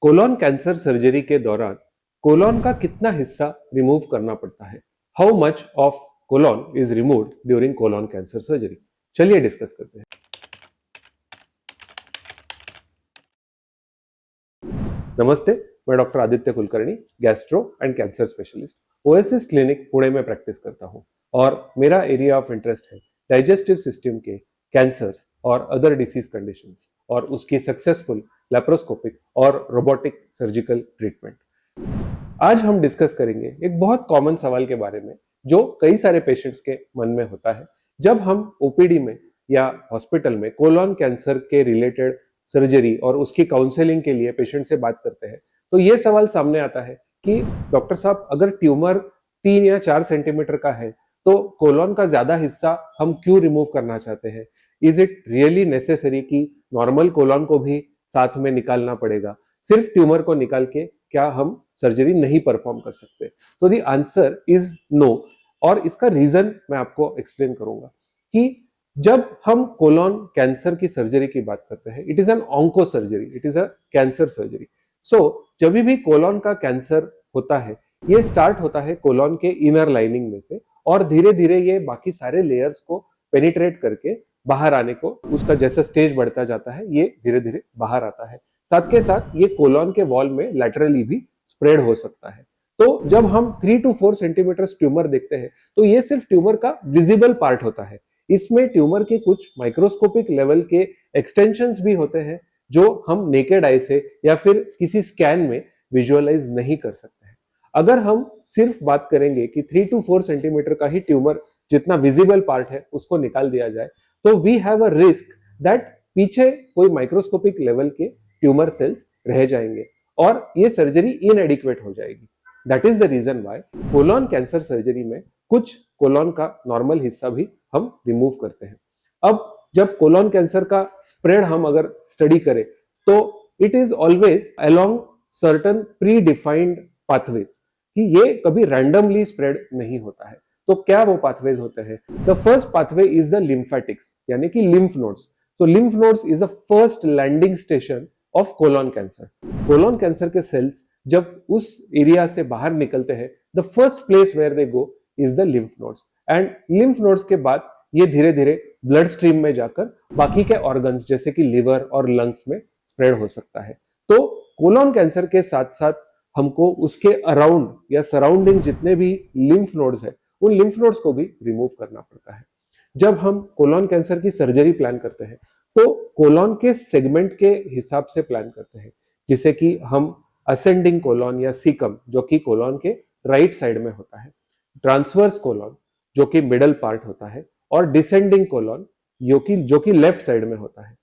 Colon cancer surgery के दौरान colon का कितना हिस्सा रिमूव करना पड़ता है? How much of colon is removed during colon cancer surgery? चलिए डिस्कस करते हैं। नमस्ते, मैं doctor Aditya Kulkarni, gastro and cancer specialist, Oasis Clinic Pune में प्रैक्टिस करता हूं और मेरा एरिया ऑफ इंटरेस्ट है डाइजेस्टिव सिस्टम के कैंसर्स और अदर डिसीज कंडीशंस और उसकी सक्सेसफुल लेप्रोस्कोपिक और रोबोटिक सर्जिकल ट्रीटमेंट। आज हम डिस्कस करेंगे एक बहुत कॉमन सवाल के बारे में जो कई सारे पेशेंट्स के मन में होता है जब हम ओपीडी में या हॉस्पिटल में कोलोन कैंसर के रिलेटेड सर्जरी और उसकी काउंसलिंग के लिए पेशेंट से बात करते हैं। तो ये सवाल सामने आता है कि डॉक्टर साहब, अगर ट्यूमर 3 या 4 सेंटीमीटर का है तो कोलोन का ज्यादा हिस्सा हम क्यों रिमूव करना चाहते हैं? इज इट रियली नेसेसरी कि नॉर्मल कोलोन को भी साथ में निकालना पड़ेगा? सिर्फ ट्यूमर को निकाल के क्या हम सर्जरी नहीं परफॉर्म कर सकते? तो द आंसर इज नो। और इसका रीजन मैं आपको एक्सप्लेन करूंगा कि जब हम कोलोन कैंसर की सर्जरी की बात करते हैं, it is an onco surgery, it is a cancer surgery. So जब भी कोलोन का कैंसर होता है, ये स्टार्ट होता है कोलोन के इनर लाइनिंग में से और धीरे धीरे ये बाकी सारे लेयर्स को पेनिट्रेट करके बाहर आने को, उसका जैसा स्टेज बढ़ता जाता है ये धीरे धीरे बाहर आता है। साथ के साथ ये कोलोन के वॉल में लैटरली भी स्प्रेड हो सकता है। तो जब हम 3 to 4 सेंटीमीटर ट्यूमर देखते हैं तो ये सिर्फ ट्यूमर का विजिबल पार्ट होता है। इसमें ट्यूमर के कुछ माइक्रोस्कोपिक लेवल के एक्सटेंशंस भी होते हैं जो हम नेकेड आई से या फिर किसी स्कैन में विजुअलाइज नहीं कर सकते हैं। अगर हम सिर्फ बात करेंगे कि 3 to 4 सेंटीमीटर का ही ट्यूमर जितना विजिबल पार्ट है उसको निकाल दिया जाए तो we have a risk that पीछे कोई माइक्रोस्कोपिक लेवल के ट्यूमर सेल्स रह जाएंगे और ये सर्जरी इनएडिक्वेट हो जाएगी। That is the reason why colon cancer surgery में कुछ कोलोन का नॉर्मल हिस्सा भी हम रिमूव करते हैं। अब जब कोलोन कैंसर का स्प्रेड हम अगर स्टडी करें तो it is always along certain pre defined pathways, कि ये कभी रैंडमली स्प्रेड नहीं होता है। तो क्या वो पाथवेज होते हैं? The first pathway is the lymphatics, यानी कि lymph nodes. So lymph nodes is the first landing station of colon cancer. Colon cancer के cells जब उस एरिया से बाहर निकलते हैं, the first place where they go is the lymph nodes. And lymph nodes के बाद ये धीरे धीरे ब्लड स्ट्रीम में जाकर बाकी के ऑर्गन्स जैसे कि लिवर और लंग्स में स्प्रेड हो सकता है। तो कोलोन कैंसर के साथ साथ हमको उसके अराउंड या सराउंडिंग जितने भी लिम्फ नोड्स है उन लिम्फ नोड्स को भी रिमूव करना पड़ता है। जब हम कोलोन कैंसर की सर्जरी प्लान करते हैं तो कोलोन के सेगमेंट के हिसाब से प्लान करते हैं, जिसे कि हम असेंडिंग कोलोन या सीकम जो कि कोलोन के राइट साइड में होता है, ट्रांसवर्स कोलोन जो कि मिडल पार्ट होता है और डिसेंडिंग कोलोन जो कि लेफ्ट साइड में होता है।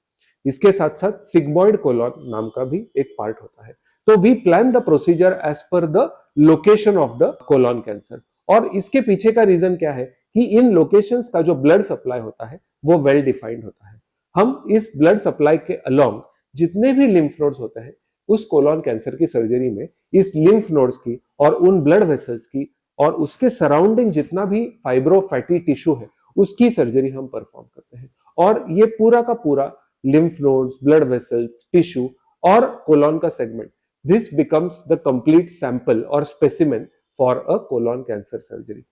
इसके साथ साथ सिग्मोइड कोलोन नाम का भी एक पार्ट होता है। तो we plan the procedure as per the location of the colon cancer. और इसके पीछे का रीजन क्या है कि इन लोकेशंस का जो ब्लड सप्लाई होता है वो वेल डिफाइंड होता है। हम इस ब्लड सप्लाई के अलोंग जितने भी लिम्फ नोड्स होते हैं उस कोलोन कैंसर की सर्जरी में इस लिम्फ नोड्स की और उन ब्लड वेसल्स की और उसके सराउंडिंग जितना भी फाइब्रो फैटी टिश्यू है उसकी सर्जरी हम परफॉर्म करते हैं। और ये पूरा का पूरा lymph nodes, blood vessels, tissue और कोलोन का segment, this becomes the complete sample और specimen for a colon cancer surgery.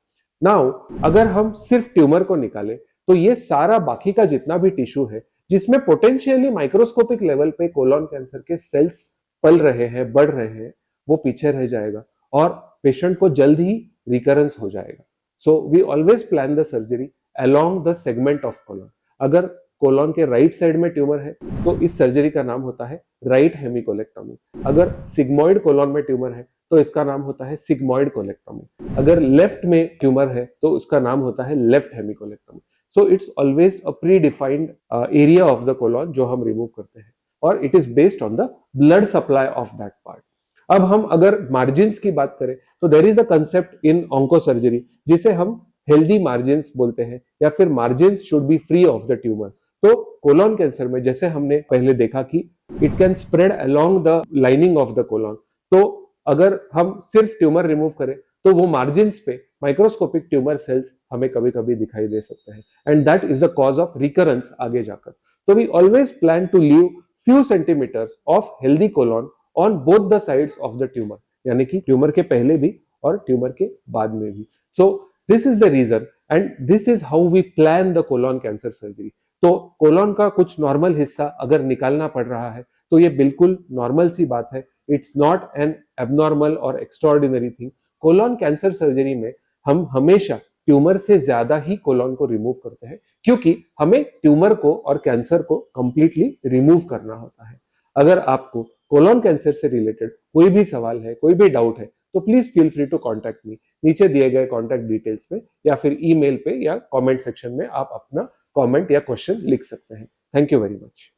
Now अगर हम सिर्फ ट्यूमर को निकालें तो ये सारा बाकी का जितना भी टिश्यू है जिसमें पोटेंशियली माइक्रोस्कोपिक लेवल पे कोलोन कैंसर के सेल्स पल रहे हैं, बढ़ रहे हैं, वो पीछे रह जाएगा और पेशेंट को जल्द ही रिकरेंस हो जाएगा। So we always plan the surgery along the segment of colon. अगर कोलोन के राइट साइड में ट्यूमर है तो इस सर्जरी का नाम होता है राइट हेमिकोलेक्टोमी। अगर सिग्मोइड कोलोन में ट्यूमर है तो इसका नाम होता है सिग्मोइड कोलेक्टोमी। अगर लेफ्ट में ट्यूमर है तो उसका नाम होता है left hemicolectomy. So it's always a pre defined area of the colon जो हम रिमूव करते हैं और it is based on the blood supply of that part. अब हम अगर मार्जिन्स की बात करें तो there is a concept in onco surgery जिसे हम हेल्दी मार्जिन्स बोलते हैं या फिर margins should B free of the tumour. तो कोलोन कैंसर में जैसे हमने पहले देखा कि it can spread along the lining of the colon, तो अगर हम सिर्फ ट्यूमर रिमूव करें तो वो मार्जिन्स पे माइक्रोस्कोपिक ट्यूमर सेल्स हमें कभी कभी दिखाई दे सकते हैं and that is the cause of recurrence आगे जाकर। तो we always plan to leave few centimeters of healthy colon on both the sides of the tumour, यानी कि ट्यूमर के पहले भी और ट्यूमर के बाद में भी. So this is the reason and this is how we plan the colon cancer surgery. तो कोलॉन का कुछ नॉर्मल हिस्सा अगर निकालना पड़ रहा है तो ये बिल्कुल नॉर्मल सी बात है. इट्स नॉट एन एबनॉर्मल और extraordinary thing. Colon cancer surgery में हम हमेशा ट्यूमर से ज्यादा ही कोलॉन को रिमूव करते हैं, क्योंकि हमें ट्यूमर को और कैंसर को कंप्लीटली रिमूव करना होता है. अगर आपको कोलॉन कैंसर से रिलेटेड कोई भी सवाल है, कोई भी डाउट है, तो please feel free to contact me. नीचे दिए गए कॉन्टैक्ट डिटेल्स पे या फिर ईमेल पे या कमेंट सेक्शन में आप अपना कमेंट या क्वेश्चन लिख सकते हैं. Thank you very much.